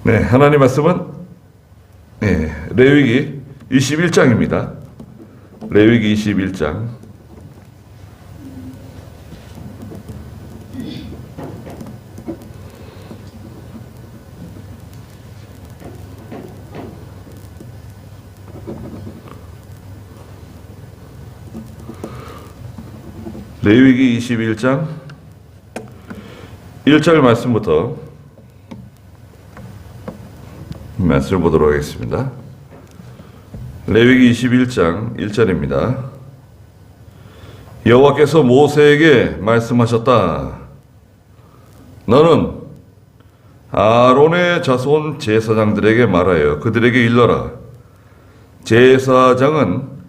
네, 하나님 말씀은 레위기 21장입니다. 레위기 21장. 레위기 21장 1절 말씀부터 말씀을 보도록 하겠습니다. 레위기 21장 1절입니다. 여호와께서 모세에게 말씀하셨다. 너는 아론의 자손 제사장들에게 말하여 그들에게 일러라. 제사장은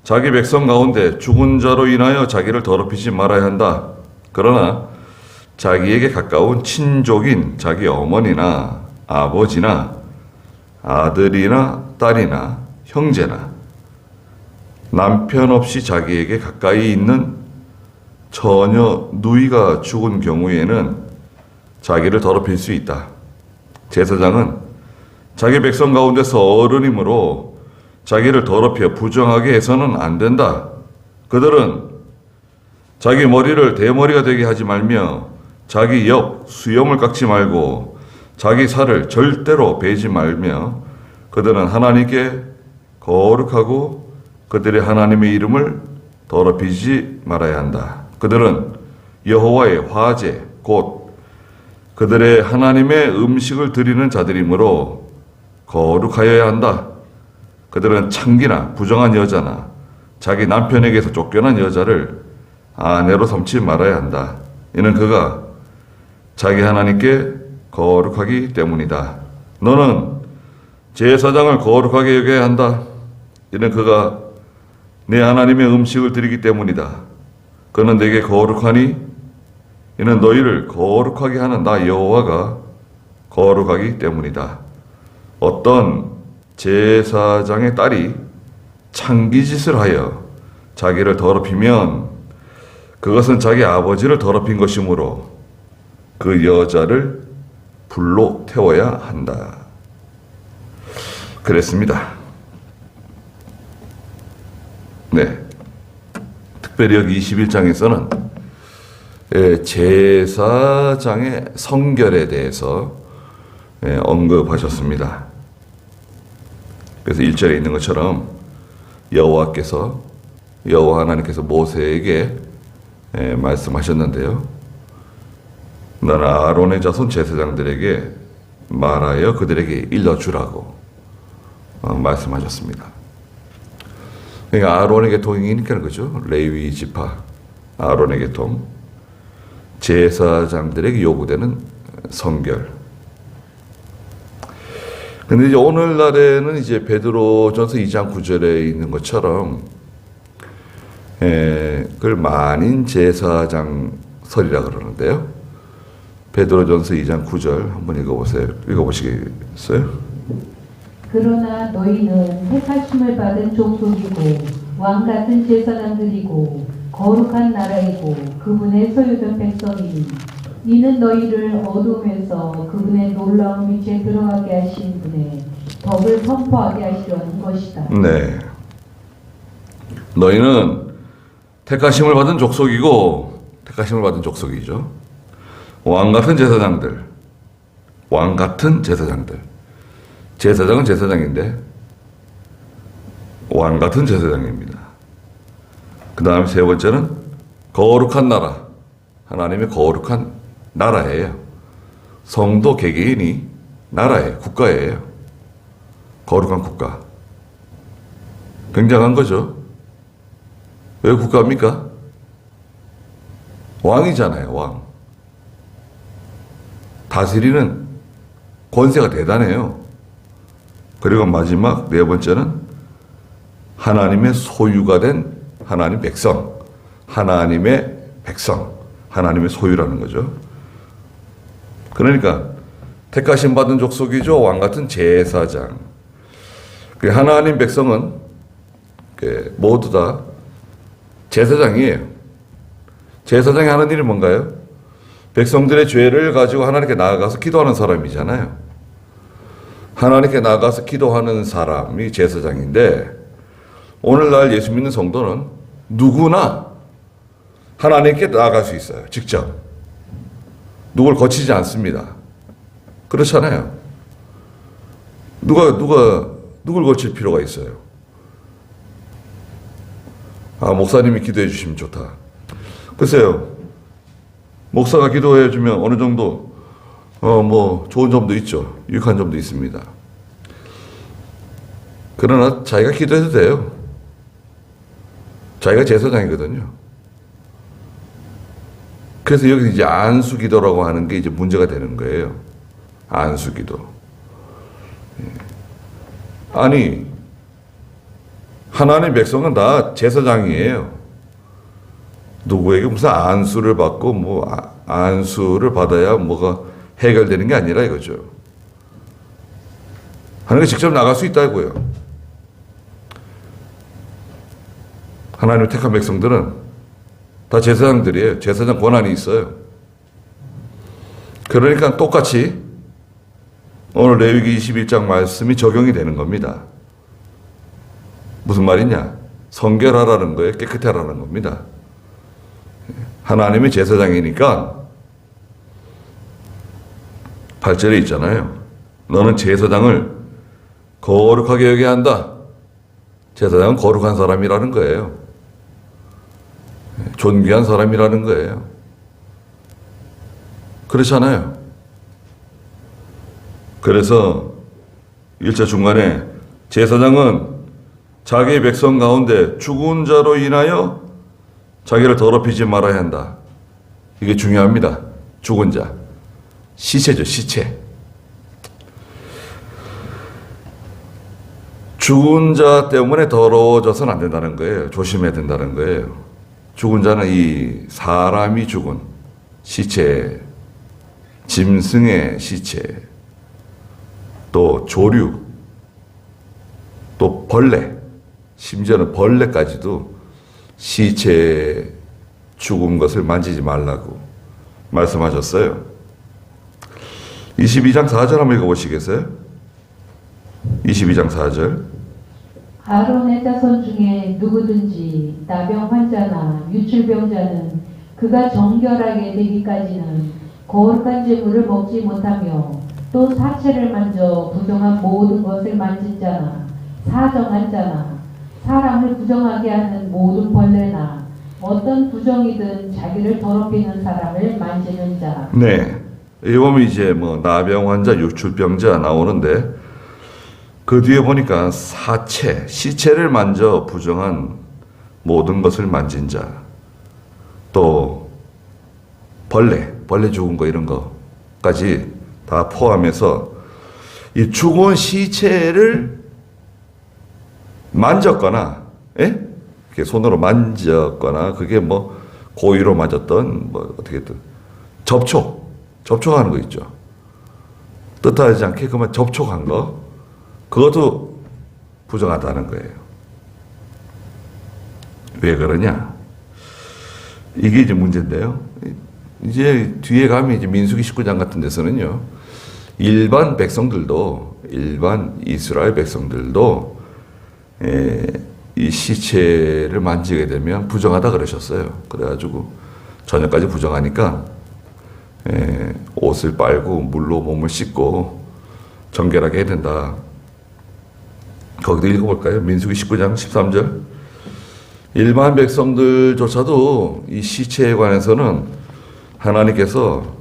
자기 백성 가운데 죽은 자로 인하여 자기를 더럽히지 말아야 한다. 그러나 자기에게 가까운 친족인 자기 어머니나 아버지나 아들이나 딸이나 형제나 남편 없이 자기에게 가까이 있는 처녀 누이가 죽은 경우에는 자기를 더럽힐 수 있다. 제사장은 자기 백성 가운데서 어른이므로 자기를 더럽혀 부정하게 해서는 안 된다. 그들은 자기 머리를 대머리가 되게 하지 말며 자기 옆 수염을 깎지 말고 자기 살을 절대로 베지 말며 그들은 하나님께 거룩하고 그들의 하나님의 이름을 더럽히지 말아야 한다. 그들은 여호와의 화제 곧 그들의 하나님의 음식을 드리는 자들이므로 거룩하여야 한다. 그들은 창기나 부정한 여자나 자기 남편에게서 쫓겨난 여자를 아내로 삼지 말아야 한다. 이는 그가 자기 하나님께 거룩하기 때문이다. 너는 제사장을 거룩하게 여겨야 한다. 이는 그가 내 하나님의 음식을 드리기 때문이다. 그는 내게 거룩하니 이는 너희를 거룩하게 하는 나 여호와가 거룩하기 때문이다. 어떤 제사장의 딸이 창기짓을 하여 자기를 더럽히면 그것은 자기 아버지를 더럽힌 것이므로 그 여자를 불로 태워야 한다. 그랬습니다. 네. 특별히 여기 21장에서는 제사장의 성결에 대해서 언급하셨습니다. 그래서 1절에 있는 것처럼 여호와 하나님께서 모세에게 말씀하셨는데요. 너는 아론의 자손 제사장들에게 말하여 그들에게 일러주라고 말씀하셨습니다. 그러니까 아론의 계통이니까 그죠. 레위 지파 아론의 계통, 제사장들에게 요구되는 성결. 근데 이제 오늘날에는 이제 베드로전서 2장 9절에 있는 것처럼 그걸 만인 제사장설이라 그러는데요. 베드로전서 2장 9절 한번 읽어보세요. 읽어보시겠어요? 그러나 너희는 택하심을 받은 족속이고 왕같은 제사장들이고 거룩한 나라이고 그분의 소유된 백성이니 이는 너희를 어둠에서 그분의 놀라운 빛에 들어가게 하신 분의 덕을 선포하게 하시려는 것이다. 네. 너희는 택하심을 받은 족속이고 택하심을 받은 족속이죠. 왕같은 제사장들. 제사장은 제사장인데 왕같은 제사장입니다. 그 다음 세 번째는 거룩한 나라. 하나님의 거룩한 나라예요. 성도 개개인이 나라예요. 국가예요. 거룩한 국가. 굉장한 거죠. 왜 국가입니까? 왕이잖아요. 왕. 다스리는 권세가 대단해요. 그리고 마지막 네 번째는 하나님의 소유가 된 하나님 백성. 하나님의 백성. 하나님의 소유라는 거죠. 그러니까 택하심 받은 족속이죠. 왕같은 제사장. 하나님 백성은 모두 다 제사장이에요. 제사장이 하는 일이 뭔가요? 백성들의 죄를 가지고 하나님께 나아가서 기도하는 사람이잖아요. 하나님께 나가서 기도하는 사람이 제사장인데, 오늘날 예수 믿는 성도는 누구나 하나님께 나아갈 수 있어요. 직접. 누굴 거치지 않습니다. 그렇잖아요. 누굴 거칠 필요가 있어요? 목사님이 기도해 주시면 좋다. 글쎄요. 목사가 기도해 주면 어느 정도 좋은 점도 있죠. 유익한 점도 있습니다. 그러나 자기가 기도해도 돼요. 자기가 제사장이거든요. 그래서 여기 이제 안수기도라고 하는 게 이제 문제가 되는 거예요. 안수기도. 아니, 하나님의 백성은 다 제사장이에요. 누구에게 무슨 안수를 받고 안수를 받아야 뭐가 해결되는 게 아니라 이거죠. 하나님께 직접 나갈 수 있다고요. 하나님의 택한 백성들은 다 제사장들이에요. 제사장 권한이 있어요. 그러니까 똑같이 오늘 레위기 21장 말씀이 적용이 되는 겁니다. 무슨 말이냐? 성결하라는 거예요. 깨끗하라는 겁니다. 하나님이 제사장이니까 8절에 있잖아요. 너는 제사장을 거룩하게 여겨야 한다. 제사장은 거룩한 사람이라는 거예요. 존귀한 사람이라는 거예요. 그렇잖아요. 그래서 1절 중간에 제사장은 자기의 백성 가운데 죽은 자로 인하여 자기를 더럽히지 말아야 한다. 이게 중요합니다. 죽은 자. 시체죠, 시체. 죽은 자 때문에 더러워져서는 안 된다는 거예요. 조심해야 된다는 거예요. 죽은 자는 이 사람이 죽은 시체, 짐승의 시체, 또 조류, 또 벌레, 심지어는 벌레까지도 시체에 죽은 것을 만지지 말라고 말씀하셨어요. 22장 4절 한번 읽어보시겠어요? 22장 4절. 아론의 자손 중에 누구든지 나병 환자나 유출병자는 그가 정결하게 되기까지는 거룩한 제물을 먹지 못하며 또 사체를 만져 부정한 모든 것을 만진 자나 사정한 자나 사람을 부정하게 하는 모든 벌레나 어떤 부정이든 자기를 더럽히는 사람을 만지는 자. 네. 이 보면 이제 나병 환자, 유출병자 나오는데 그 뒤에 보니까 사체, 시체를 만져 부정한 모든 것을 만진 자, 또 벌레 죽은 거 이런 거까지 다 포함해서 이 죽은 시체를 만졌거나, 이렇게 손으로 만졌거나, 그게 고의로 맞았던, 어떻게든 접촉하는 거 있죠. 뜻하지 않게 그만 접촉한 거, 그것도 부정하다는 거예요. 왜 그러냐? 이게 이제 문제인데요. 이제 뒤에 가면 이제 민수기 19장 같은 데서는요, 일반 이스라엘 백성들도 이 시체를 만지게 되면 부정하다 그러셨어요. 그래가지고 저녁까지 부정하니까 옷을 빨고 물로 몸을 씻고 정결하게 해야 된다. 거기도 읽어볼까요? 민수기 19장 13절. 일반 백성들조차도 이 시체에 관해서는 하나님께서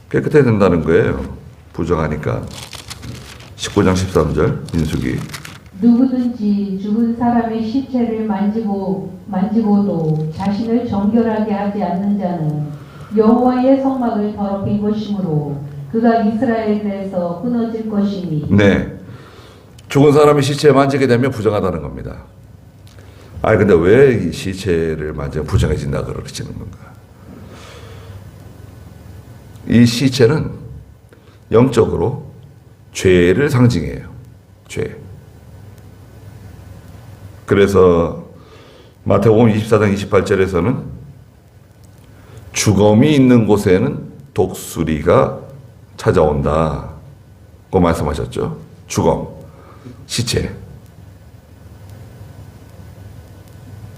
깨끗해야 된다는 거예요. 부정하니까. 19장 13절 민수기. 누구든지 죽은 사람의 시체를 만지고도 자신을 정결하게 하지 않는 자는 여호와의 성막을 더럽힌 것이므로 그가 이스라엘에서 끊어질 것이니. 네. 죽은 사람이 시체에 만지게 되면 부정하다는 겁니다. 근데 왜 이 시체를 만지면 부정해진다 그러시는 건가? 이 시체는 영적으로 죄를 상징해요. 죄. 그래서 마태복음 24장 28절에서는 죽음이 있는 곳에는 독수리가 찾아온다고 말씀하셨죠. 죽음, 시체.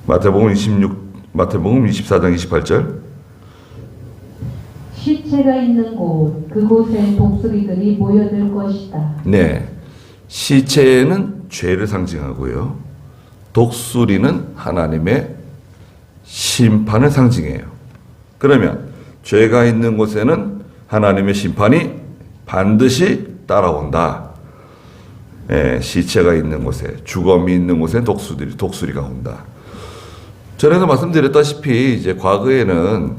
마태복음 24장 28절. 시체가 있는 곳, 그곳에 독수리들이 모여들 것이다. 네. 시체는 죄를 상징하고요. 독수리는 하나님의 심판을 상징해요. 그러면 죄가 있는 곳에는 하나님의 심판이 반드시 따라온다. 예, 시체가 있는 곳에, 죽음이 있는 곳에 독수리가 온다. 전에도 말씀드렸다시피 이제 과거에는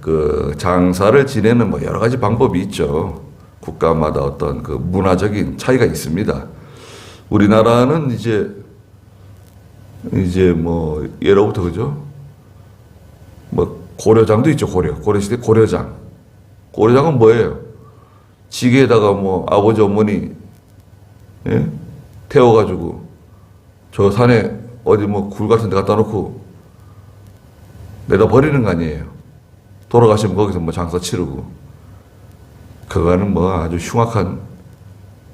그 장사를 지내는 뭐 여러 가지 방법이 있죠. 국가마다 어떤 그 문화적인 차이가 있습니다. 우리나라는 이제 뭐 예로부터 그죠? 뭐 고려장도 있죠. 고려시대 고려장. 고려장은 뭐예요? 지게에다가 뭐 아버지 어머니 태워가지고 저 산에 어디 뭐 굴 같은 데 갖다 놓고 내다 버리는 거 아니에요. 돌아가시면 거기서 뭐 장사 치르고. 그거는 뭐 아주 흉악한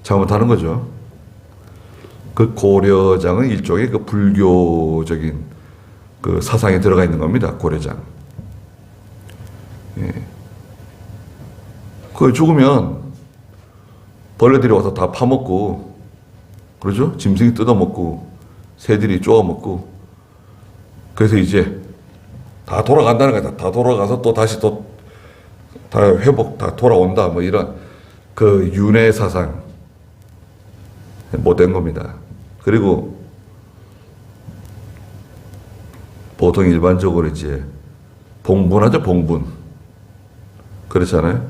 잘못하는 거죠. 그 고려장은 일종의 그 불교적인 그 사상이 들어가 있는 겁니다. 고려장. 예. 그 죽으면 벌레들이 와서 다 파먹고, 그러죠? 짐승이 뜯어먹고, 새들이 쪼아먹고, 그래서 이제 다 돌아간다는 거야. 다 돌아가서 또 다시 다 회복, 다 돌아온다. 뭐 이런 그 윤회 사상 못된 겁니다. 그리고 보통 일반적으로 이제 봉분하죠, 봉분. 그렇잖아요.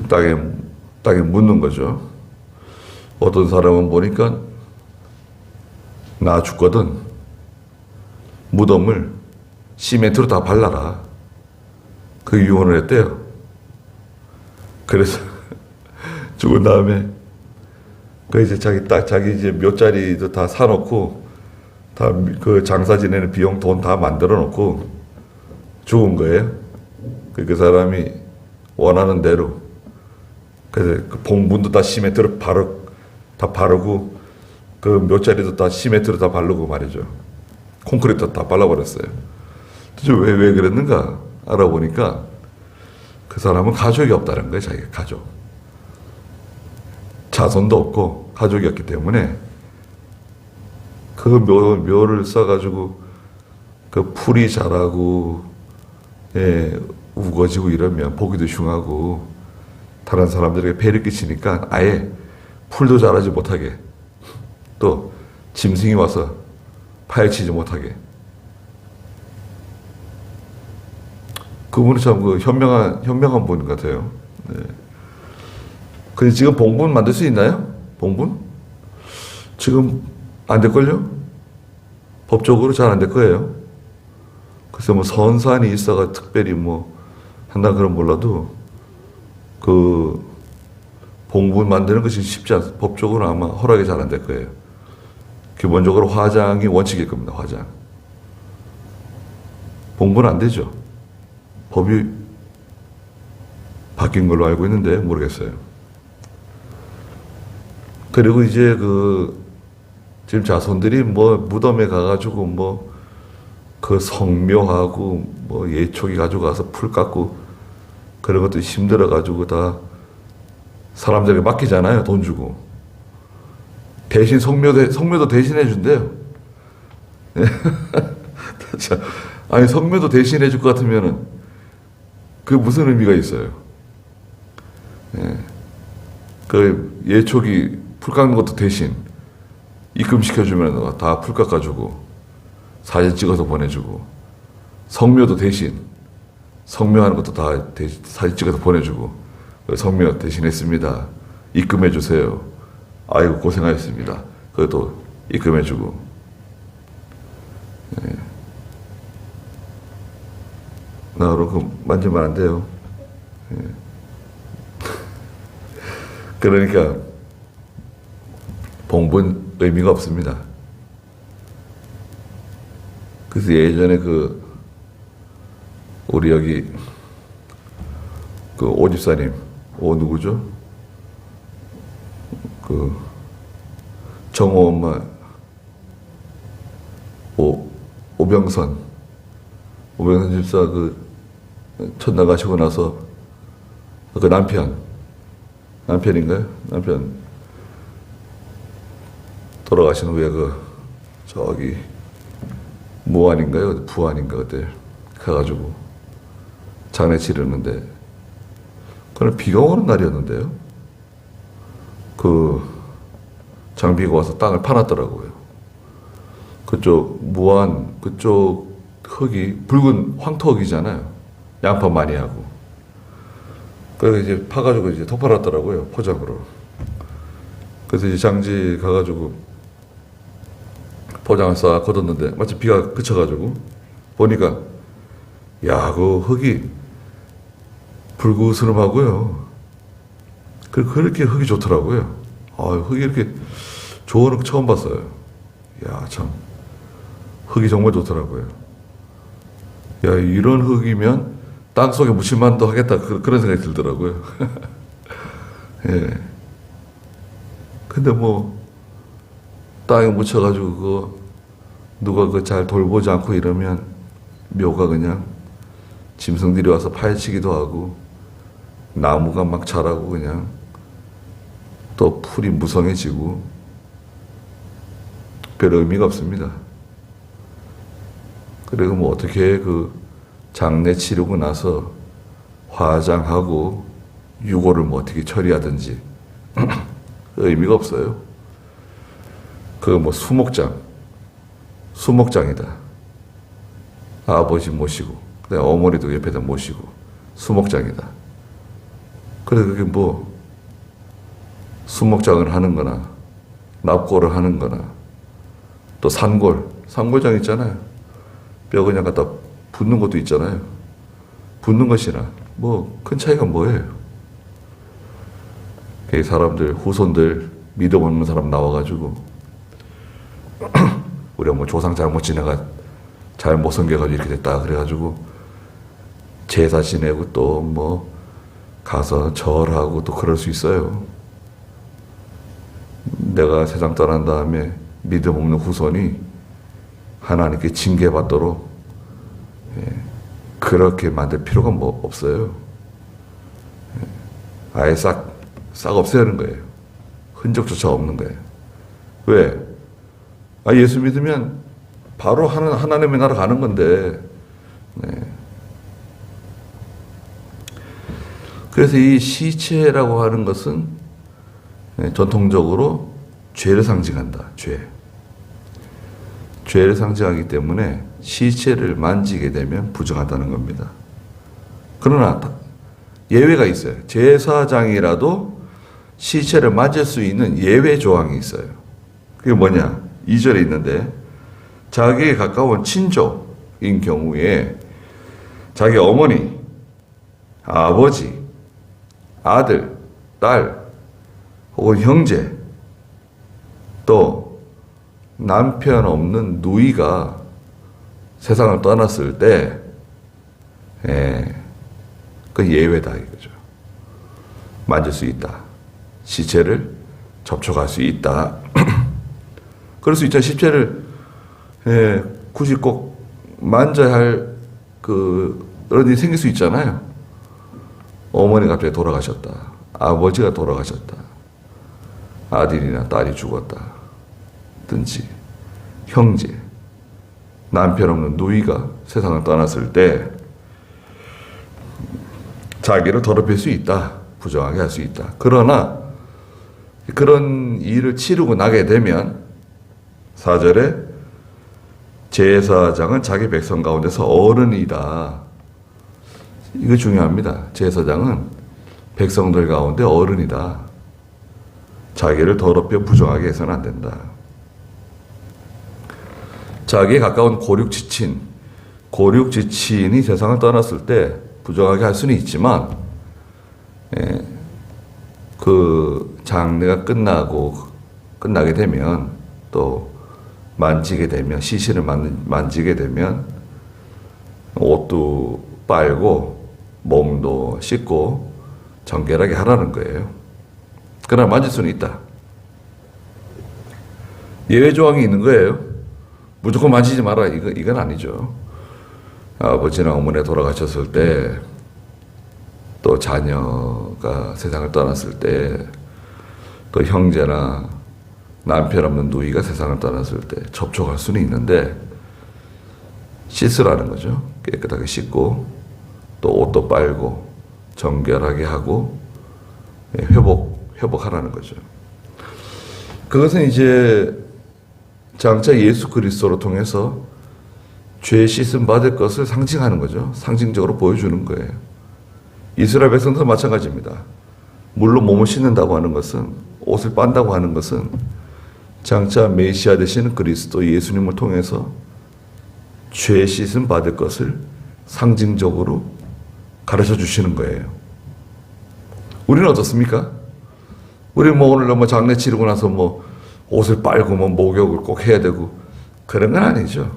땅에 묻는 거죠. 어떤 사람은 보니까 나 죽거든. 무덤을 시멘트로 다 발라라. 그 유언을 했대요. 그래서 죽은 다음에 그 이제 자기 이제 묘자리도 다 사놓고 다 그 장사 지내는 비용 돈 다 만들어 놓고 죽은 거예요. 그 사람이 원하는 대로. 그래서 그 봉분도 다 시멘트로 다 바르고 그 묘자리도 다 시멘트로 다 바르고 말이죠. 콘크리트 다 발라버렸어요. 도대체 왜 그랬는가 알아보니까 그 사람은 가족이 없다는 거예요. 자기가 가족. 자손도 없고 가족이 없기 때문에 그 묘를 써가지고 그 풀이 자라고 우거지고 이러면 보기도 흉하고 다른 사람들에게 폐를 끼치니까 아예 풀도 자라지 못하게 또 짐승이 와서 파헤치지 못하게. 그분은 참 그 현명한 분 같아요. 네. 근데 지금 봉분 만들 수 있나요? 봉분? 지금 안 될걸요? 법적으로 잘 안 될 거예요. 글쎄 뭐 선산이 있어가 특별히 뭐 한다 그런 몰라도 그 봉분 만드는 것이 쉽지 않습니다. 법적으로 아마 허락이 잘 안 될 거예요. 기본적으로 화장이 원칙일 겁니다. 화장. 봉분은 안 되죠. 법이 바뀐 걸로 알고 있는데 모르겠어요. 그리고 이제 지금 자손들이 뭐 무덤에 가가지고 뭐 그 성묘하고 뭐 예초기 가지고 가서 풀 깎고 그런 것도 힘들어가지고 다 사람들에게 맡기잖아요. 돈 주고. 대신 성묘도 대신해 준대요. 아니 성묘도 대신해 줄 것 같으면은 그 무슨 의미가 있어요? 그 예초기 풀 깎는 것도 대신 입금시켜주면 다 풀 깎아주고 사진 찍어서 보내주고 성묘도 대신 성묘하는 것도 다 사진 찍어서 보내주고 성묘 대신했습니다. 입금해주세요. 아이고 고생하셨습니다. 그것도 입금해주고. 나 그렇고 만지면 안 돼요. 그러니까 봉분 의미가 없습니다. 그래서 예전에 우리 여기 오 집사님, 누구죠? 그 정호 엄마 오병선 집사 그 첫 나가시고 나서 그 남편인가요? 남편 돌아가신 후에 그 저기 무안인가요? 부안인가 그때 가가지고 장례 치르는데 그날 비가 오는 날이었는데요. 그 장비가 와서 땅을 파놨더라고요. 그쪽 무안 그쪽 흙이 붉은 황토흙이잖아요. 양파 많이 하고. 그래서 이제 파가지고 이제 덮어놨더라고요. 포장으로. 그래서 이제 장지 가가지고 포장을 싹 걷었는데 마침 비가 그쳐가지고 보니까 야, 그 흙이 불그스름하고요. 그렇게 흙이 좋더라고요. 아, 흙이 이렇게 좋은 흙 처음 봤어요. 야, 참. 흙이 정말 좋더라고요. 야, 이런 흙이면 땅 속에 묻힐만도 하겠다. 그런 생각이 들더라고요. 예. 근데 뭐, 땅에 묻혀가지고, 누가 잘 돌보지 않고 이러면, 묘가 그냥, 짐승들이 와서 파헤치기도 하고, 나무가 막 자라고 그냥, 또 풀이 무성해지고, 별 의미가 없습니다. 그리고 뭐 어떻게 장례 치르고 나서 화장하고 유골을 뭐 어떻게 처리하든지 의미가 없어요. 뭐 수목장이다. 아버지 모시고, 어머니도 옆에다 모시고 수목장이다. 그래서 그게 뭐 수목장을 하는 거나 납골을 하는 거나 또 산골장 있잖아요. 뼈 그냥 갖다 붓는 것도 있잖아요. 붓는 것이나 뭐 큰 차이가 뭐예요? 사람들 후손들 믿어보는 사람 나와가지고 우리가 뭐 조상 잘못 섬겨가지고 이렇게 됐다 그래가지고 제사 지내고 또 뭐 가서 절하고 또 그럴 수 있어요. 내가 세상 떠난 다음에 믿음 없는 후손이 하나님께 징계받도록 그렇게 만들 필요가 뭐 없어요. 아예 싹 없애는 거예요. 흔적조차 없는 거예요. 왜? 예수 믿으면 바로 하나님의 나라 가는 건데. 네. 그래서 이 시체라고 하는 것은 전통적으로 죄를 상징한다. 죄를 상징하기 때문에 시체를 만지게 되면 부정하다는 겁니다. 그러나 예외가 있어요. 제사장이라도 시체를 만질 수 있는 예외 조항이 있어요. 그게 뭐냐? 2절에 있는데 자기에 가까운 친족인 경우에 자기 어머니, 아버지, 아들, 딸 혹은 형제 또 남편 없는 누이가 세상을 떠났을 때, 그 예외다 이거죠. 만질 수 있다. 시체를 접촉할 수 있다. 그럴 수 있죠. 시체를 굳이 꼭 만져야 할 그런 일이 생길 수 있잖아요. 어머니가 갑자기 돌아가셨다. 아버지가 돌아가셨다. 아들이나 딸이 죽었다. 든지 형제, 남편 없는 누이가 세상을 떠났을 때 자기를 더럽힐 수 있다. 부정하게 할 수 있다. 그러나 그런 일을 치르고 나게 되면 4절에 제사장은 자기 백성 가운데서 어른이다. 이거 중요합니다. 제사장은 백성들 가운데 어른이다. 자기를 더럽혀 부정하게 해서는 안 된다. 자기에 가까운 고륙지친이 세상을 떠났을 때 부정하게 할 수는 있지만, 그 장례가 끝나게 되면 또 만지게 되면, 시신을 만지게 되면 옷도 빨고 몸도 씻고 정결하게 하라는 거예요. 그러나 만질 수는 있다. 예외 조항이 있는 거예요. 무조건 만지지 마라. 이건 아니죠. 아버지나 어머니 돌아가셨을 때, 또 자녀가 세상을 떠났을 때, 또 형제나 남편 없는 누이가 세상을 떠났을 때 접촉할 수는 있는데, 씻으라는 거죠. 깨끗하게 씻고, 또 옷도 빨고, 정결하게 하고, 회복하라는 거죠. 그것은 이제 장차 예수 그리스도로 통해서 죄 씻음 받을 것을 상징하는 거죠. 상징적으로 보여주는 거예요. 이스라엘 백성도 마찬가지입니다. 물로 몸을 씻는다고 하는 것은, 옷을 빤다고 하는 것은 장차 메시아 되시는 그리스도 예수님을 통해서 죄 씻음 받을 것을 상징적으로 가르쳐 주시는 거예요. 우리는 어떻습니까? 우리 뭐 오늘 뭐 장례 치르고 나서 뭐 옷을 빨고 뭐 목욕을 꼭 해야 되고 그런 건 아니죠.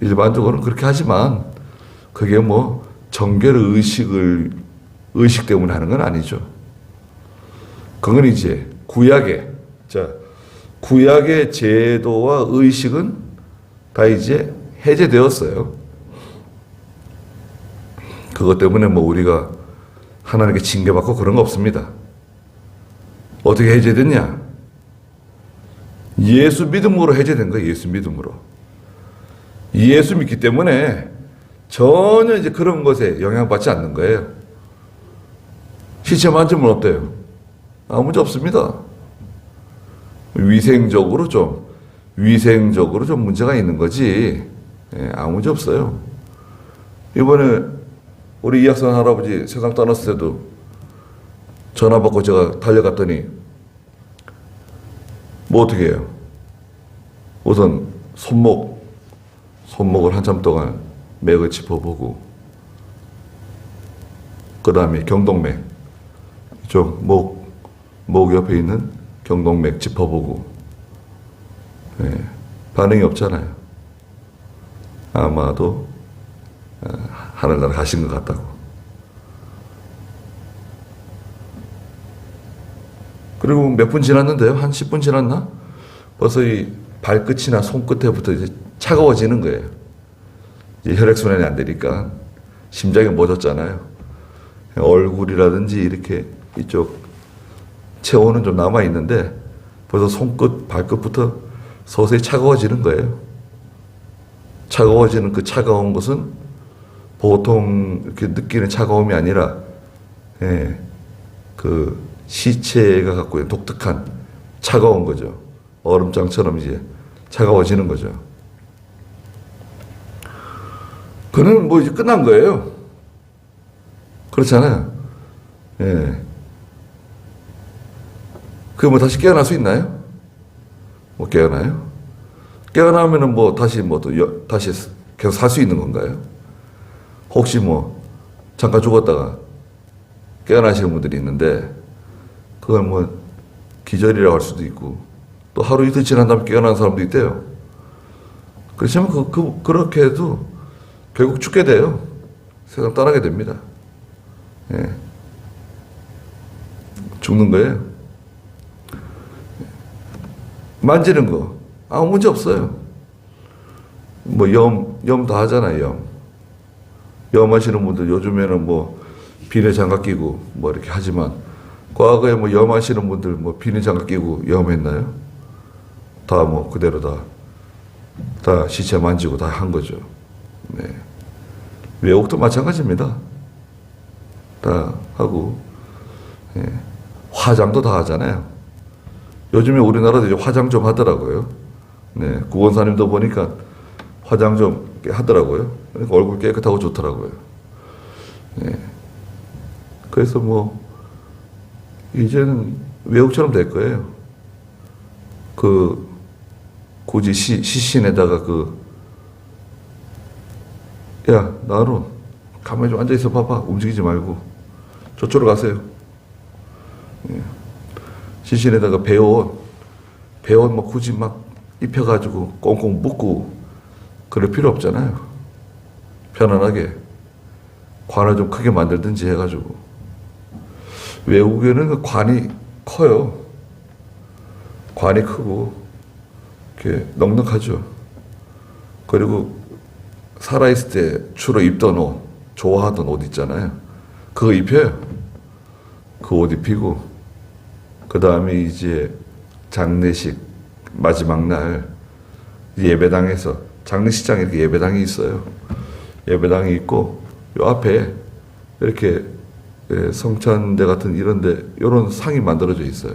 일반적으로는 그렇게 하지만 그게 뭐 정결 의식 때문에 하는 건 아니죠. 그건 이제 구약의 제도와 의식은 다 이제 해제되었어요. 그것 때문에 뭐 우리가 하나님께 징계받고 그런 거 없습니다. 어떻게 해제됐냐? 예수 믿음으로 해제된 거예요. 예수 믿음으로. 예수 믿기 때문에 전혀 이제 그런 것에 영향받지 않는 거예요. 시체 만지면 어때요? 아무 문제 없습니다. 위생적으로 좀 문제가 있는 거지. 아무 문제 없어요. 이번에 우리 이학선 할아버지 세상 떠났을 때도 전화 받고 제가 달려갔더니 뭐 어떻게 해요? 우선 손목을 한참 동안 맥을 짚어보고, 그 다음에 경동맥, 이쪽 목 옆에 있는 경동맥 짚어보고, 반응이 없잖아요. 아마도 하늘나라 가신 것 같다고. 그리고 몇 분 지났는데요? 한 10분 지났나? 벌써 이 발끝이나 손끝에부터 이제 차가워지는 거예요. 이제 혈액순환이 안 되니까 심장이 멎었잖아요. 얼굴이라든지 이렇게 이쪽 체온은 좀 남아있는데 벌써 손끝, 발끝부터 서서히 차가워지는 거예요. 차가워지는 그 차가운 것은 보통 이렇게 느끼는 차가움이 아니라, 그 시체가 갖고 있는 독특한 차가운 거죠. 얼음장처럼 이제 차가워지는 거죠. 그는 뭐 이제 끝난 거예요. 그렇잖아요. 그 뭐 다시 깨어날 수 있나요? 뭐 깨어나요? 깨어나면은 뭐 다시 다시 계속 살 수 있는 건가요? 혹시 뭐 잠깐 죽었다가 깨어나시는 분들이 있는데 그걸 뭐 기절이라고 할 수도 있고 또 하루 이틀 지난 다음에 깨어나는 사람도 있대요. 그렇지만 그렇게 해도 결국 죽게 돼요. 세상 떠나게 됩니다. 죽는 거예요. 만지는 거 아무 문제 없어요. 뭐 염 다 하잖아요. 염 하시는 분들 요즘에는 뭐 비늘 장갑 끼고 뭐 이렇게 하지만 과거에 뭐 염 하시는 분들 뭐 비늘 장갑 끼고 염했나요? 다 뭐 그대로 다 시체 만지고 다 한 거죠. 외국도 마찬가지입니다. 다 하고, 화장도 다 하잖아요. 요즘에 우리나라도 이제 화장 좀 하더라고요. 구원사님도 보니까 화장 좀 하더라고요. 그러니까 얼굴 깨끗하고 좋더라고요. 그래서 뭐, 이제는 외국처럼 될 거예요. 굳이 시신에다가 야, 나는 가만히 좀 앉아있어 봐봐. 움직이지 말고. 저쪽으로 가세요. 시신에다가 배옷 뭐 굳이 막 입혀가지고 꽁꽁 묶고 그럴 필요 없잖아요. 편안하게. 관을 좀 크게 만들든지 해가지고. 외국에는 그 관이 커요. 관이 크고, 이렇게 넉넉하죠. 그리고 살아있을 때 주로 입던 옷, 좋아하던 옷 있잖아요. 그거 입혀요. 그 옷 입히고, 그 다음에 이제 장례식 마지막 날 예배당에서, 장례식장에 이렇게 예배당이 있어요. 예배당이 있고, 요 앞에 이렇게 성찬대 같은 이런데 이런 상이 만들어져 있어요.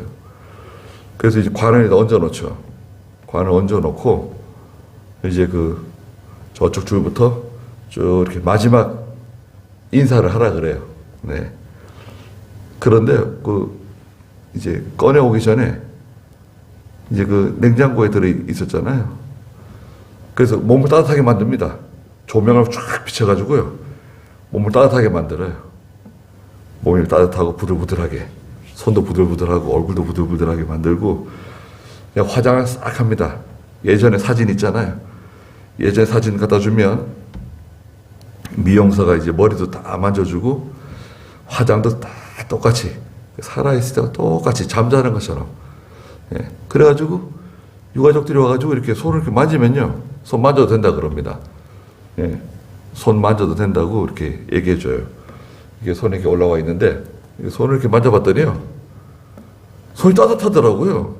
그래서 이제 관을 얹어 놓죠. 관을 얹어 놓고 이제 그 저쪽 줄부터 쭉 이렇게 마지막 인사를 하라 그래요. 네. 그런데 그 이제 꺼내 오기 전에 이제 그 냉장고에 들어 있었잖아요. 그래서 몸을 따뜻하게 만듭니다. 조명을 쫙 비춰가지고요. 몸을 따뜻하게 만들어요. 몸이 따뜻하고 부들부들하게, 손도 부들부들하고 얼굴도 부들부들하게 만들고 그냥 화장을 싹 합니다. 예전에 사진 있잖아요. 예전에 사진 갖다 주면 미용사가 이제 머리도 다 만져주고 화장도 다 똑같이 살아있을 때와 똑같이 잠자는 것처럼. 예. 그래가지고 유가족들이 와가지고 이렇게 손을 이렇게 만지면요. 손 만져도 된다 그럽니다. 예. 손 만져도 된다고 이렇게 얘기해줘요. 이게 손에 이렇게 올라와 있는데 손을 이렇게 만져봤더니요. 손이 따뜻하더라고요.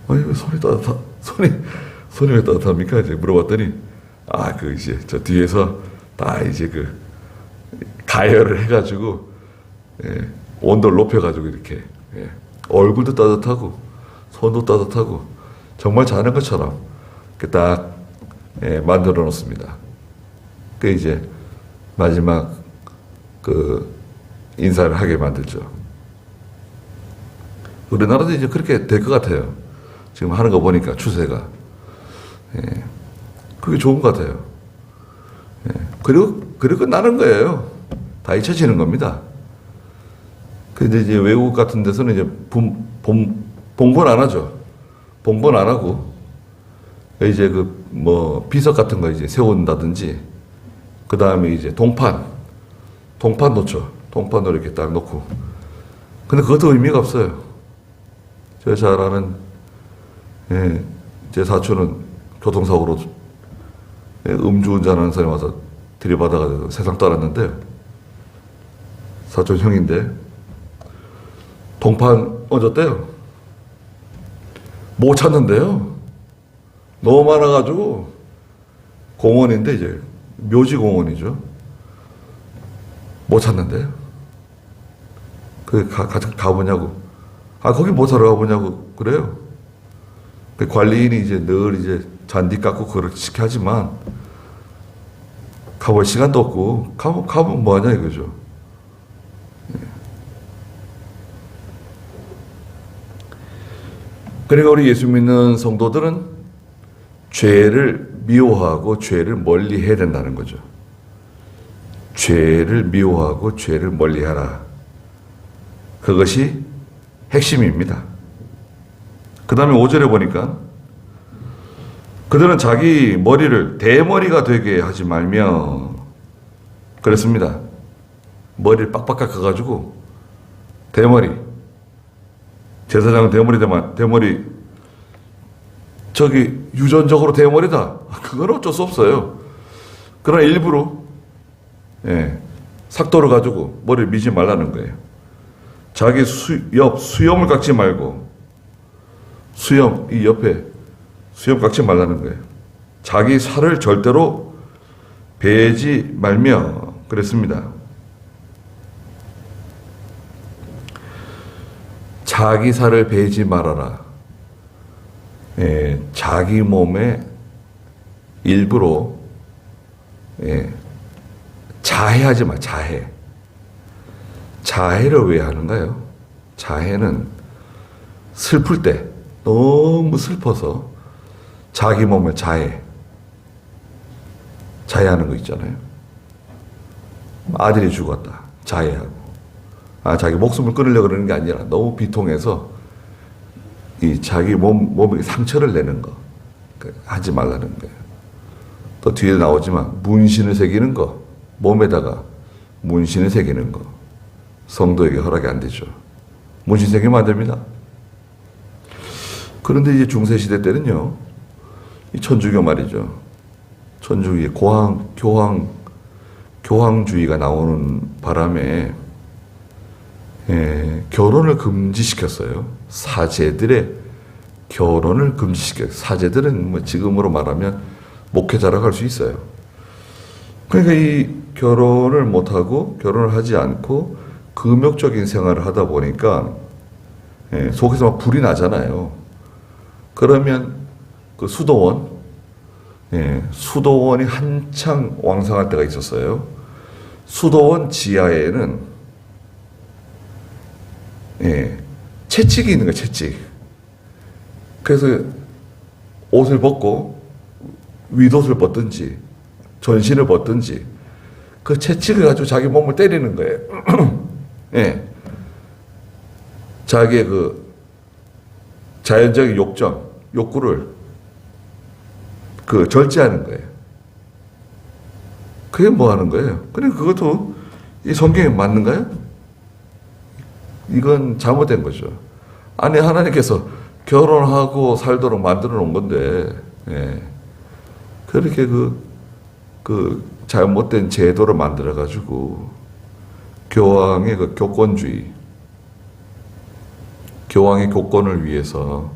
아니, 왜 손이 왜 따뜻합니까? 이제 물어봤더니, 이제 저 뒤에서 다 이제 그 가열을 해가지고, 예, 온도를 높여가지고 이렇게, 예, 얼굴도 따뜻하고, 손도 따뜻하고, 정말 자는 것처럼 이렇게 딱, 예, 만들어 놓습니다. 그 이제 마지막 그 인사를 하게 만들죠. 우리나라도 이제 그렇게 될 것 같아요. 지금 하는 거 보니까 추세가. 예. 그게 좋은 것 같아요. 예. 그리고 끝나는 거예요. 다 잊혀지는 겁니다. 근데 이제 외국 같은 데서는 이제 봉본 안 하죠. 봉본 안 하고, 이제 그 뭐 비석 같은 거 이제 세운다든지, 그 다음에 이제 동판 놓죠. 동판으로 이렇게 딱 놓고. 근데 그것도 의미가 없어요. 제가 잘 아는, 예, 제 사촌은 교통사고로, 예, 음주운전하는 사람이 와서 들이받아가지고 세상 떠났는데, 사촌 형인데, 동판 얹었대요. 못 찾는데요. 너무 많아가지고, 공원인데, 이제, 묘지공원이죠. 못 찾는데요. 가보냐고. 거기 뭐 사러 가보냐고. 그래요. 그 관리인이 이제 늘 이제 잔디 깎고 그렇게 하지만, 가볼 시간도 없고, 가면 뭐 하냐 이거죠. 그러니까 우리 예수 믿는 성도들은 죄를 미워하고 죄를 멀리 해야 된다는 거죠. 죄를 미워하고 죄를 멀리 하라. 그것이 핵심입니다. 그 다음에 5절에 보니까 그들은 자기 머리를 대머리가 되게 하지 말며 그랬습니다. 머리를 빡빡 깎아가지고 대머리, 제사장은 대머리 저기 유전적으로 대머리다. 그건 어쩔 수 없어요. 그러나 일부러, 예, 삭도를 가지고 머리를 미지 말라는 거예요. 자기 수염을 깎지 말고, 이 옆에 수염 깎지 말라는 거예요. 자기 살을 절대로 베지 말며 그랬습니다. 자기 살을 베지 말아라. 예, 자기 몸에 일부러, 예, 자해하지 마. 자해를 왜 하는가요? 자해는 슬플 때 너무 슬퍼서 자기 몸을 자해하는 거 있잖아요. 아들이 죽었다. 자해하고. 자기 목숨을 끊으려고 그러는 게 아니라 너무 비통해서 이 자기 몸에 상처를 내는 거. 하지 말라는 거예요. 또 뒤에 나오지만 문신을 새기는 거. 몸에다가 문신을 새기는 거. 성도에게 허락이 안 되죠. 문신 새기면 안 됩니다. 그런데 이제 중세시대 때는요, 이 천주교 말이죠. 천주교, 교황주의가 나오는 바람에, 결혼을 금지시켰어요. 사제들의 결혼을 금지시켰어요. 사제들은 뭐 지금으로 말하면 목회자라고 할 수 있어요. 그러니까 이 결혼을 못하고, 결혼을 하지 않고, 금욕적인 생활을 하다 보니까, 속에서 막 불이 나잖아요. 그러면 그 수도원이 한창 왕성할 때가 있었어요. 수도원 지하에는 채찍이 있는 거예요, 채찍. 그래서 옷을 벗고 윗옷을 벗든지 전신을 벗든지 그 채찍을 가지고 자기 몸을 때리는 거예요. 자기의 그 자연적인 욕구를 그 절제하는 거예요. 그게 뭐 하는 거예요? 그러니까 그것도 이 성경에 맞는가요? 이건 잘못된 거죠. 아니, 하나님께서 결혼하고 살도록 만들어 놓은 건데, 그렇게 그 잘못된 제도를 만들어 가지고 교황의 그 교권주의, 교황의 교권을 위해서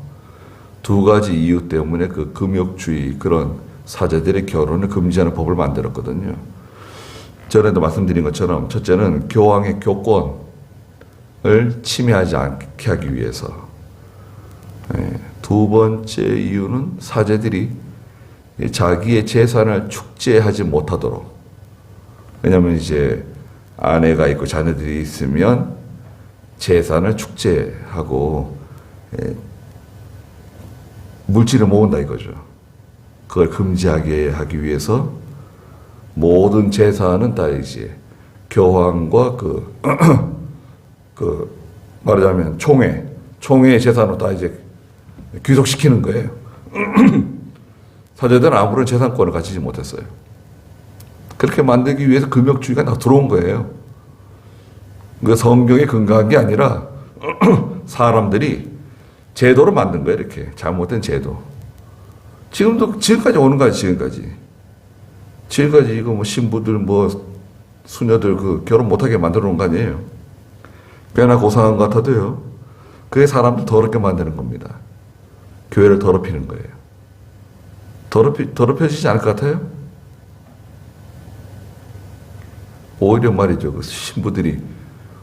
두 가지 이유 때문에 그 금욕주의, 그런 사제들의 결혼을 금지하는 법을 만들었거든요. 전에도 말씀드린 것처럼 첫째는 교황의 교권을 침해하지 않게 하기 위해서, 두 번째 이유는 사제들이 자기의 재산을 축제하지 못하도록. 왜냐하면 이제 아내가 있고 자녀들이 있으면 재산을 축제하고 물질을 모은다 이거죠. 그걸 금지하게 하기 위해서 모든 재산은 다 이제 교황과 말하자면 총회의 재산으로 다 이제 귀속시키는 거예요. 사제들은 아무런 재산권을 가지지 못했어요. 그렇게 만들기 위해서 금욕주의가 나 들어온 거예요. 그 성경에 근거한 게 아니라 사람들이 제도로 만든 거예요. 이렇게 잘못된 제도. 지금까지 오는 거야. 지금까지 이거 뭐 신부들 뭐 수녀들 그 결혼 못하게 만들어 놓은 거 아니에요. 꽤나 고상한 것 같아도요. 그게 사람들 더럽게 만드는 겁니다. 교회를 더럽히는 거예요. 더럽혀지지 않을 것 같아요? 오히려 말이죠. 그 신부들이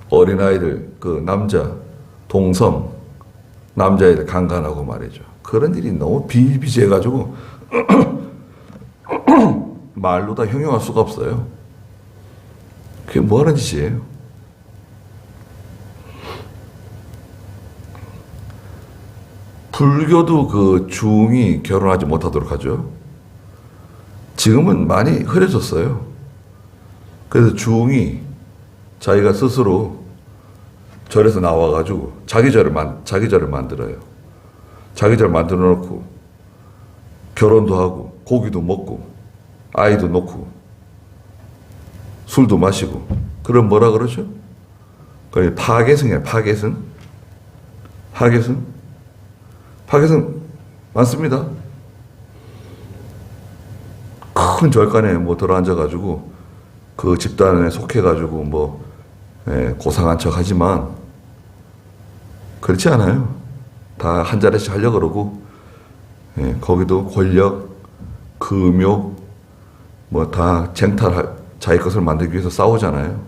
어린아이들, 그 동성, 남자애들 강간하고 말이죠. 그런 일이 너무 비일비재해가지고, 말로 다 형용할 수가 없어요. 그게 뭐 하는 짓이에요? 불교도 그 중이 결혼하지 못하도록 하죠. 지금은 많이 흐려졌어요. 그래서 중이 자기가 스스로 절에서 나와가지고 자기 절을 만들어요. 자기 절 만들어 놓고 결혼도 하고 고기도 먹고 아이도 놓고 술도 마시고. 그럼 뭐라 그러죠? 그게 파괴승이에요. 파괴승 많습니다. 큰 절간에 뭐 들어앉아가지고 그 집단에 속해가지고 뭐 고상한 척 하지만 그렇지 않아요. 다 한 자리씩 하려고 그러고, 거기도 권력, 금욕, 뭐 다 자기 것을 만들기 위해서 싸우잖아요.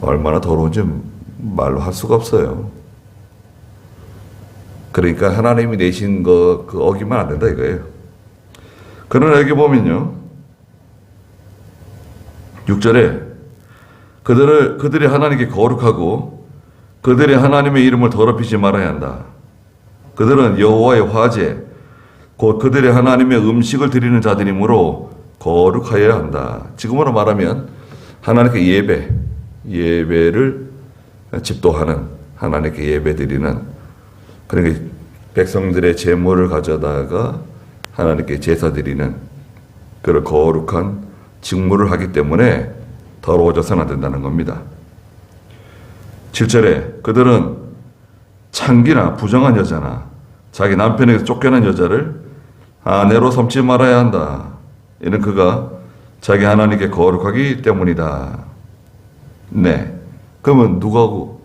얼마나 더러운지 말로 할 수가 없어요. 그러니까 하나님이 내신 거 그 어기면 안 된다 이거예요. 그러나 여기 보면요, 6절에 그들이 하나님께 거룩하고 그들이 하나님의 이름을 더럽히지 말아야 한다. 그들은 여호와의 화제 곧 그들의 하나님의 음식을 드리는 자들이므로 거룩하여야 한다. 지금으로 말하면 하나님께 예배를 집도하는, 하나님께 예배 드리는, 그러니까 백성들의 재물을 가져다가 하나님께 제사 드리는 그런 거룩한 직무를 하기 때문에 더러워져서는 안 된다는 겁니다. 7절에 그들은 창기나 부정한 여자나 자기 남편에게서 쫓겨난 여자를 아내로 삼지 말아야 한다. 이는 그가 자기 하나님께 거룩하기 때문이다. 네. 그러면 누구하고?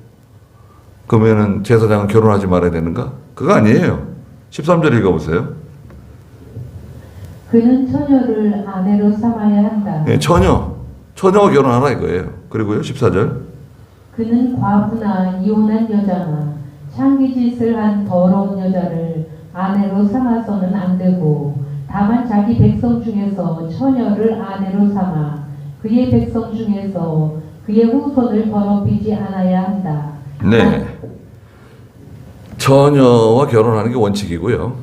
그러면은 제사장은 결혼하지 말아야 되는가? 그거 아니에요. 13절 읽어보세요. 그는 처녀를 아내로 삼아야 한다. 예, 처녀와 결혼하라 이거예요. 그리고요, 14절. 그는 과부나 이혼한 여자나 창기짓을 한 더러운 여자를 아내로 삼아서는 안 되고 다만 자기 백성 중에서 처녀를 아내로 삼아 그의 백성 중에서 그의 후손을 더럽히지 않아야 한다. 네. 처녀와 결혼하는 게 원칙이고요.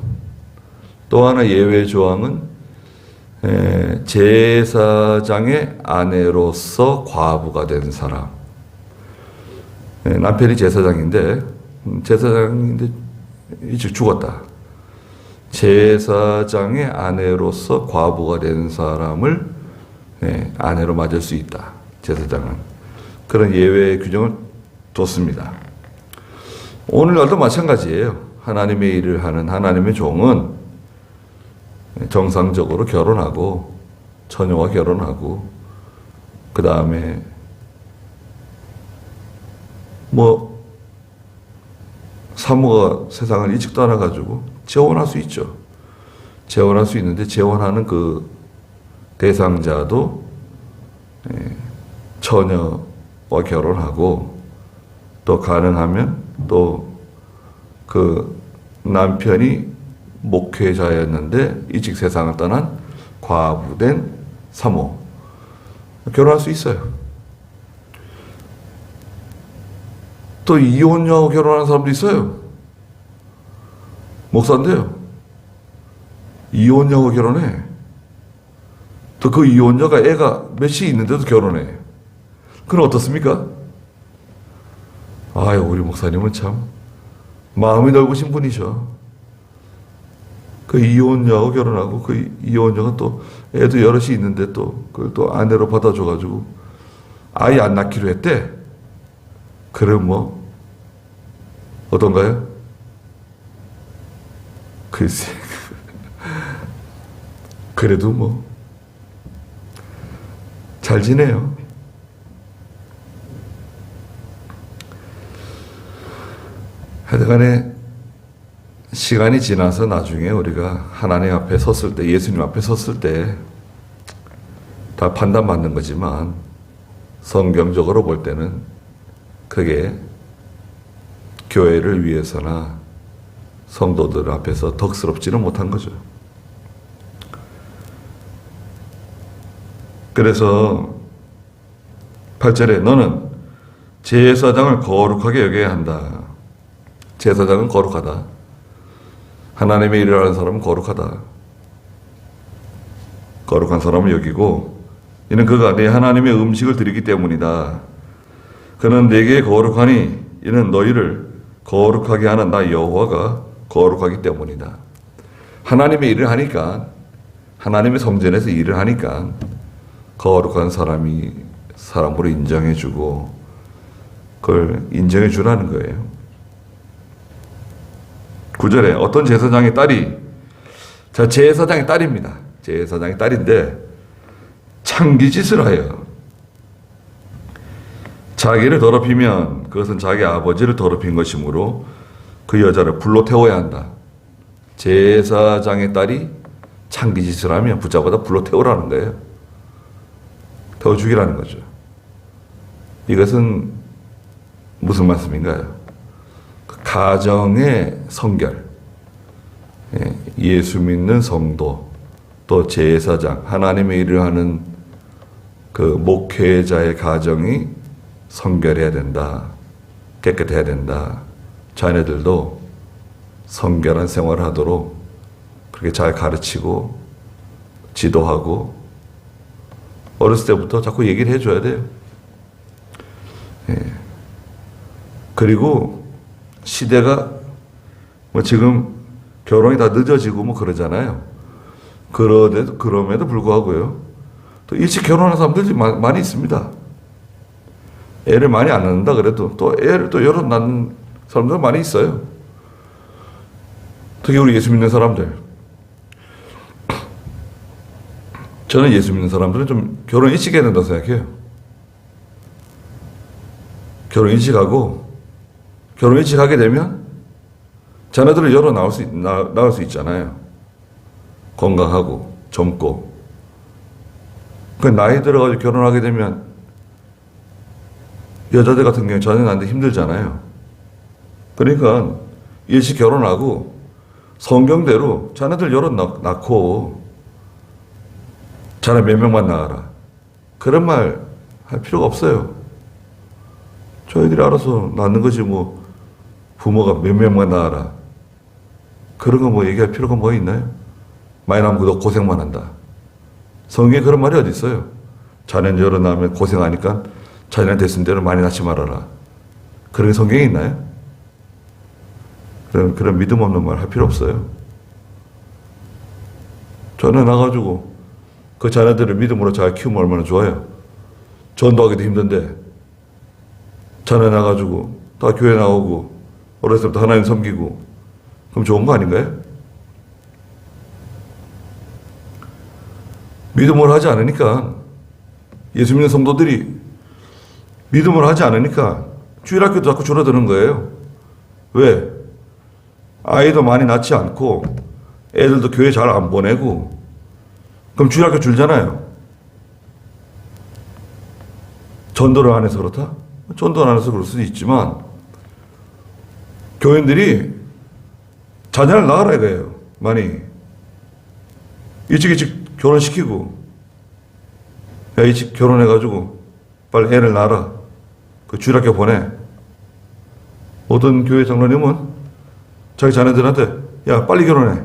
또 하나 예외 조항은 제사장의 아내로서 과부가 된 사람. 남편이 제사장인데 일찍 죽었다. 제사장의 아내로서 과부가 된 사람을 아내로 맞을 수 있다. 제사장은. 그런 예외 규정을 뒀습니다. 오늘날도 마찬가지예요. 하나님의 일을 하는 하나님의 종은 정상적으로 결혼하고 처녀와 결혼하고 그 다음에 사모가 세상을 일찍 떠나가지고 재혼할 수 있죠. 재혼할 수 있는데 재혼하는 그 대상자도 처녀와 결혼하고 또 가능하면 또 그 남편이 목회자였는데 일찍 세상을 떠난 과부된 사모 결혼할 수 있어요. 또 이혼녀하고 결혼하는 사람도 있어요. 목사인데요. 이혼녀하고 결혼해. 또 그 이혼녀가 애가 몇이 있는데도 결혼해. 그건 어떻습니까? 아유, 우리 목사님은 참 마음이 넓으신 분이셔. 그 이혼녀하고 결혼하고 그 이혼녀가 또 애도 여럿이 있는데 또 그걸 또 아내로 받아줘가지고 아이 안 낳기로 했대. 그럼 어떤가요? 글쎄. 그래도 잘 지내요. 하여간에 시간이 지나서 나중에 우리가 하나님 앞에 섰을 때, 예수님 앞에 섰을 때 다 판단받는 거지만 성경적으로 볼 때는 그게 교회를 위해서나 성도들 앞에서 덕스럽지는 못한 거죠. 그래서 8절에 너는 제사장을 거룩하게 여겨야 한다. 제사장은 거룩하다. 하나님의 일을 하는 사람은 거룩하다. 거룩한 사람을 여기고 이는 그가 내 하나님의 음식을 드리기 때문이다. 그는 내게 거룩하니 이는 너희를 거룩하게 하는 나 여호와가 거룩하기 때문이다. 하나님의 일을 하니까 하나님의 성전에서 일을 하니까 거룩한 사람으로 인정해주고 그걸 인정해주라는 거예요. 9절에 어떤 제사장의 딸이 제사장의 딸입니다. 제사장의 딸인데 창기짓을 하여 자기를 더럽히면 그것은 자기 아버지를 더럽힌 것이므로 그 여자를 불로 태워야 한다. 제사장의 딸이 창기짓을 하면 붙잡아다 불로 태우라는 거예요. 태워 죽이라는 거죠. 이것은 무슨 말씀인가요? 가정의 성결, 예수 믿는 성도, 또 제사장, 하나님의 일을 하는 그 목회자의 가정이 성결해야 된다. 깨끗해야 된다. 자녀들도 성결한 생활을 하도록 그렇게 잘 가르치고 지도하고 어렸을 때부터 자꾸 얘기를 해줘야 돼요. 그리고 시대가 지금 결혼이 다 늦어지고 그러잖아요. 그럼에도 불구하고요. 또 일찍 결혼하는 사람들이 많이 있습니다. 애를 많이 안 낳는다 그래도 또 애를 또 여러 낳는 사람들 많이 있어요. 특히 우리 예수 믿는 사람들. 저는 예수 믿는 사람들은 좀 결혼 일찍 해야 된다고 생각해요. 결혼 일찍 하고, 결혼 일찍 하게 되면 자녀들을 열어 나올 수 있잖아요. 건강하고, 젊고. 그 나이 들어가지고 결혼하게 되면 여자들 같은 경우에 자녀 낳는데 힘들잖아요. 그러니까 일찍 결혼하고 성경대로 자녀들 열어 낳고 자녀 몇 명만 낳아라. 그런 말 할 필요가 없어요. 저희들이 알아서 낳는 거지 뭐 부모가 몇 명만 낳아라. 그런 거 뭐 얘기할 필요가 뭐 있나요? 많이 낳으면 너 고생만 한다. 성경에 그런 말이 어디 있어요? 자녀 열어 낳으면 고생하니까 자녀 됐은 대로 많이 낳지 말아라. 그런 게 성경에 있나요? 그런 믿음 없는 말 할 필요 없어요. 자녀 나가지고 그 자녀들을 믿음으로 잘 키우면 얼마나 좋아요. 전도하기도 힘든데 자녀 나가지고 다 교회 나오고 어렸을 때부터 하나님 섬기고 그럼 좋은 거 아닌가요? 믿음을 하지 않으니까 예수 믿는 성도들이 믿음을 하지 않으니까 주일학교도 자꾸 줄어드는 거예요. 왜? 아이도 많이 낳지 않고 애들도 교회 잘 안 보내고 그럼 주일학교 줄잖아요. 전도를 안 해서 그렇다? 전도를 안 해서 그럴 수도 있지만 교인들이 자녀를 낳으라 이거예요. 많이 일찍 결혼시키고 야 일찍 결혼해가지고 빨리 애를 낳아라. 그 주일학교 보내. 어떤 교회 장로님은 자기 자녀들한테 야 빨리 결혼해.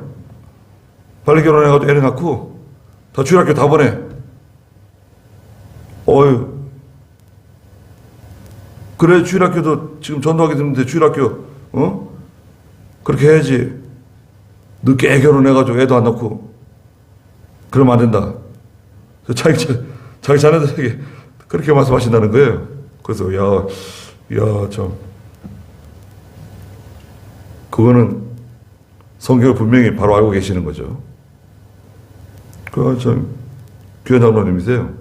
빨리 결혼해가지고 애를 낳고 다 주일학교 다 보내. 어휴. 그래 주일학교도 지금 전도하게 됐는데 주일학교 그렇게 해야지. 늦게 결혼해가지고 애도 안 낳고 그러면 안 된다. 자기 자녀들에게 그렇게 말씀하신다는 거예요. 그래서 참 그거는 성경을 분명히 바로 알고 계시는 거죠. 참 귀한 장로님이세요.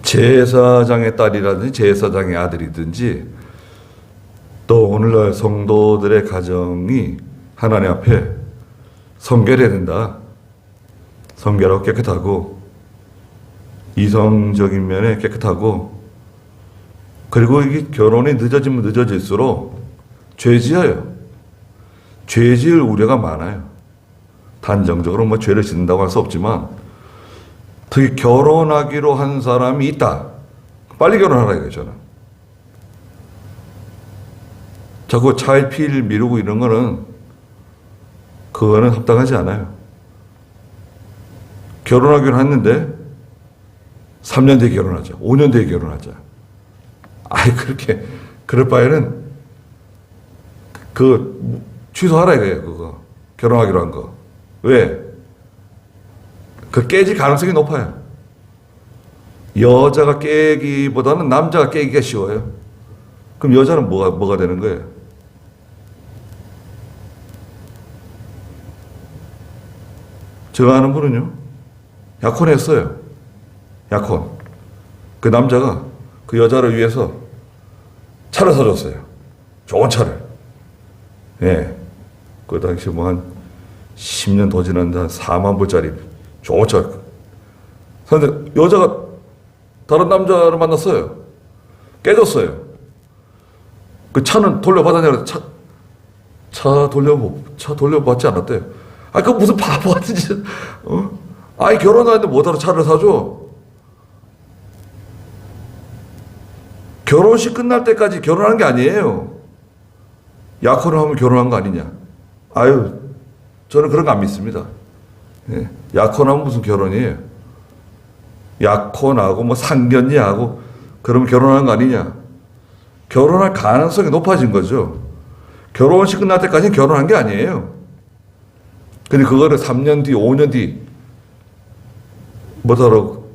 제사장의 딸이라든지 제사장의 아들이든지 또 오늘날 성도들의 가정이 하나님 앞에 성결해야 된다. 성결하고 깨끗하고 이성적인 면에 깨끗하고 그리고 이게 결혼이 늦어지면 늦어질수록 죄지어요. 죄 지을 우려가 많아요. 단정적으로 뭐 죄를 짓는다고 할 수 없지만 특히 결혼하기로 한 사람이 있다. 빨리 결혼하라 이거잖아. 자꾸 차일피일 미루고 이런 거는 그거는 합당하지 않아요. 결혼하기로 했는데 3년 뒤에 결혼하자. 5년 뒤에 결혼하자. 그렇게 그럴 바에는 그 취소하라 이거예요. 그거 결혼하기로 한 거. 왜? 그 깨질 가능성이 높아요. 여자가 깨기보다는 남자가 깨기가 쉬워요. 그럼 여자는 뭐가 되는 거예요? 제가 아는 분은요, 약혼했어요. 약혼. 그 남자가 그 여자를 위해서 차를 사줬어요. 좋은 차를. 예. 그 당시 뭐 한 10년 더 지났는데 한 4만 불짜리 좋은 차. 그런데 여자가 다른 남자를 만났어요. 깨졌어요. 그 차는 돌려받았냐고 차 돌려받지 않았대요. 그 무슨 바보 같은 짓, 결혼하는데 뭐하러 차를 사줘? 결혼식 끝날 때까지 결혼한 게 아니에요. 약혼을 하면 결혼한 거 아니냐. 저는 그런 거 안 믿습니다. 예. 약혼하면 무슨 결혼이에요? 약혼하고 뭐 상견례하고 그러면 결혼한 거 아니냐. 결혼할 가능성이 높아진 거죠. 결혼식 끝날 때까지는 결혼한 게 아니에요. 근데 그거를 3년 뒤, 5년 뒤, 뭐더라고.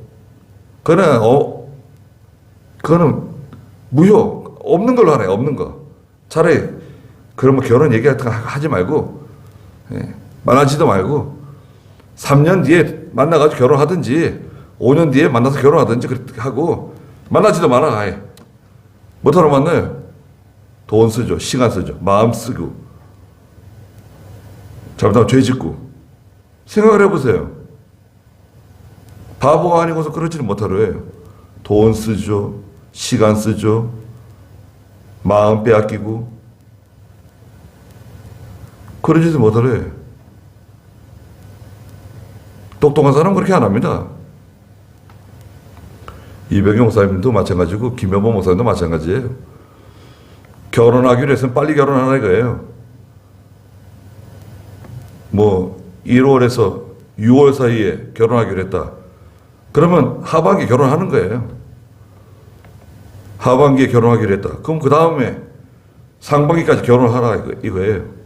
그거는 무효. 없는 걸로 하네, 없는 거. 차라리 그러면 결혼 얘기 같은 거 하지 말고, 예, 만나지도 말고, 3년 뒤에 만나가지고 결혼하든지, 5년 뒤에 만나서 결혼하든지 그렇게 하고, 만나지도 마라, 아예. 못하러 만나요. 돈 쓰죠, 시간 쓰죠, 마음 쓰고, 잘못하면 죄 짓고. 생각을 해보세요. 바보가 아니고서 그러지는 못하러 해요. 돈 쓰죠, 시간 쓰죠, 마음 빼앗기고, 그런 짓을 못하러 해요. 똑똑한 사람은 그렇게 안 합니다. 이병경 목사님도 마찬가지고, 김여보 목사님도 마찬가지예요. 결혼하기로 했으면 빨리 결혼하라 이거예요. 뭐, 1월에서 6월 사이에 결혼하기로 했다. 그러면 하반기에 결혼하는 거예요. 하반기에 결혼하기로 했다. 그럼 그 다음에 상반기까지 결혼하라 이거예요.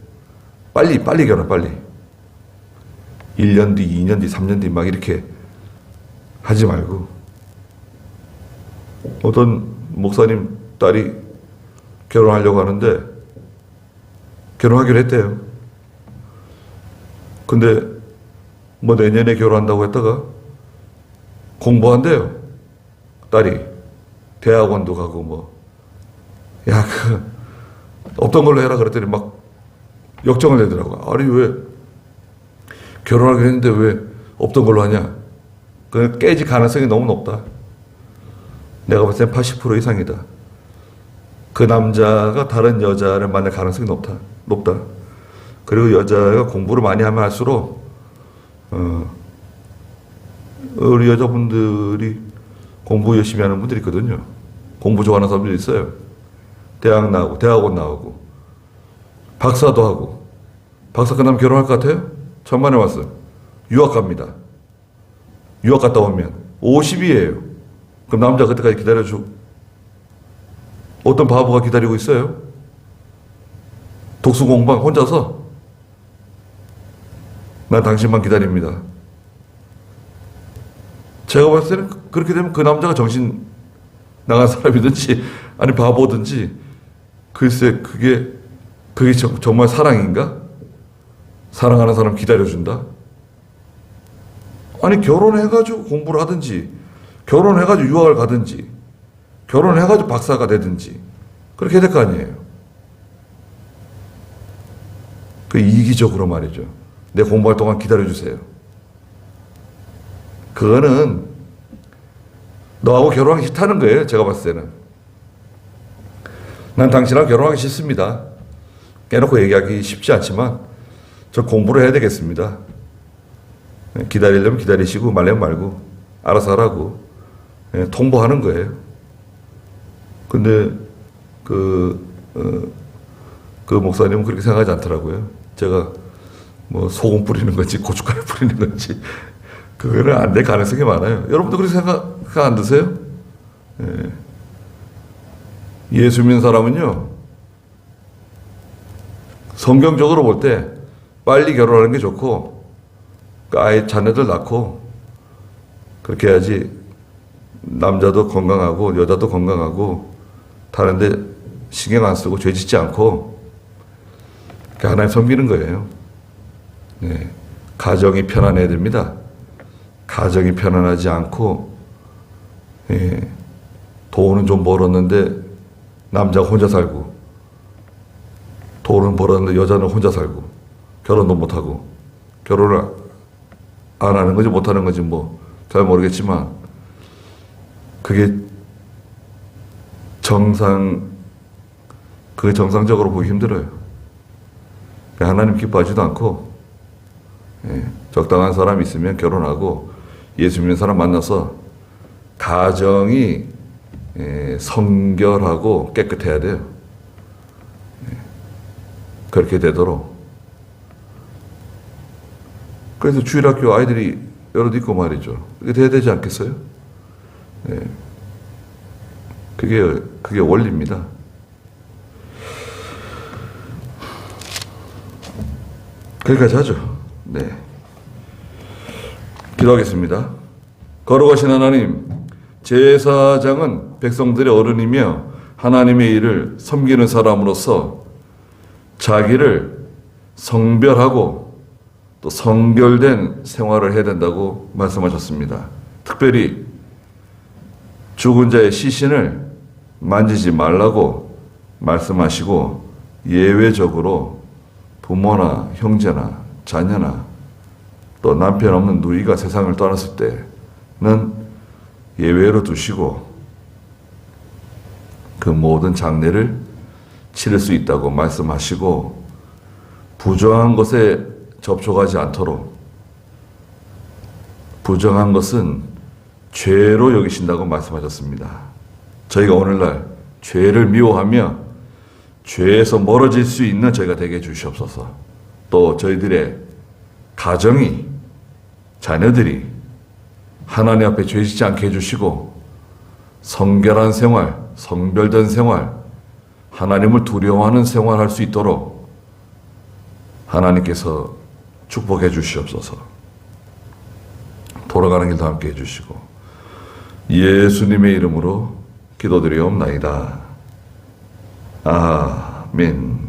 빨리 결혼, 빨리. 1년 뒤, 2년 뒤, 3년 뒤 막 이렇게 하지 말고. 어떤 목사님 딸이 결혼하려고 하는데 결혼하기로 했대요. 근데 뭐 내년에 결혼한다고 했다가 공부한대요. 딸이. 대학원도 가고 뭐. 야, 없던 걸로 해라 그랬더니 막 역정을 내더라고. 아니 왜 결혼하기로 했는데 왜 없던 걸로 하냐. 그 깨질 가능성이 너무 높다. 내가 봤을 땐 80% 이상이다. 그 남자가 다른 여자를 만날 가능성이 높다. 그리고 여자가 공부를 많이 하면 할수록 우리 여자분들이 공부 열심히 하는 분들이 있거든요. 공부 좋아하는 사람들이 있어요. 대학 나오고 대학원 나오고 박사도 하고. 박사 끝나면 결혼할 것 같아요? 천만에 왔어요. 유학 갑니다. 유학 갔다 오면 50이에요. 그럼 남자 그때까지 기다려줘. 어떤 바보가 기다리고 있어요? 독수 공방 혼자서 난 당신만 기다립니다. 제가 봤을 때는 그렇게 되면 그 남자가 정신 나간 사람이든지 아니 바보든지 글쎄 그게 정말 사랑인가? 사랑하는 사람 기다려준다? 아니 결혼해가지고 공부를 하든지 결혼해가지고 유학을 가든지 결혼해가지고 박사가 되든지 그렇게 해야 될 거 아니에요. 그 이기적으로 말이죠. 내 공부할 동안 기다려주세요. 그거는 너하고 결혼하기 싫다는 거예요. 제가 봤을 때는. 난 당신하고 결혼하기 싫습니다. 깨놓고 얘기하기 쉽지 않지만 저 공부를 해야 되겠습니다. 기다리려면 기다리시고 말려면 말고 알아서 하라고 통보하는 거예요. 근데 그 목사님은 그렇게 생각하지 않더라고요. 제가 뭐 소금 뿌리는 건지 고춧가루 뿌리는 건지 그거는 안 될 가능성이 많아요. 여러분도 그렇게 생각 안 드세요? 예수 믿는 사람은요, 성경적으로 볼 때 빨리 결혼하는 게 좋고 아예 자녀들 낳고 그렇게 해야지 남자도 건강하고 여자도 건강하고 다른데 신경 안 쓰고 죄 짓지 않고 하나님 섬기는 거예요. 네. 가정이 편안해야 됩니다. 가정이 편안하지 않고 돈은 좀 벌었는데 남자가 혼자 살고 돈은 벌었는데 여자는 혼자 살고 결혼도 못하고 결혼을 안 하는 건지 못하는 건지 뭐 잘 모르겠지만 그게 정상적으로 보기 힘들어요. 하나님 기뻐하지도 않고 적당한 사람이 있으면 결혼하고 예수 믿는 사람 만나서 가정이 성결하고 깨끗해야 돼요. 그렇게 되도록. 그래서 주일학교 아이들이 여럿 있고 말이죠. 그게 돼야 되지 않겠어요? 그게 원리입니다. 거기까지 하죠. 네. 기도하겠습니다. 거룩하신 하나님, 제사장은 백성들의 어른이며 하나님의 일을 섬기는 사람으로서 자기를 성별하고 또 성결된 생활을 해야 된다고 말씀하셨습니다. 특별히 죽은 자의 시신을 만지지 말라고 말씀하시고 예외적으로 부모나 형제나 자녀나 또 남편 없는 누이가 세상을 떠났을 때는 예외로 두시고 그 모든 장례를 치를 수 있다고 말씀하시고 부정한 것에 접촉하지 않도록 부정한 것은 죄로 여기신다고 말씀하셨습니다. 저희가 오늘날 죄를 미워하며 죄에서 멀어질 수 있는 저희가 되게 해주시옵소서. 또 저희들의 가정이 자녀들이 하나님 앞에 죄 짓지 않게 해주시고 성결한 생활, 성별된 생활, 하나님을 두려워하는 생활할 수 있도록 하나님께서 축복해 주시옵소서. 돌아가는 길도 함께 해주시고 예수님의 이름으로 기도드리옵나이다. 아멘.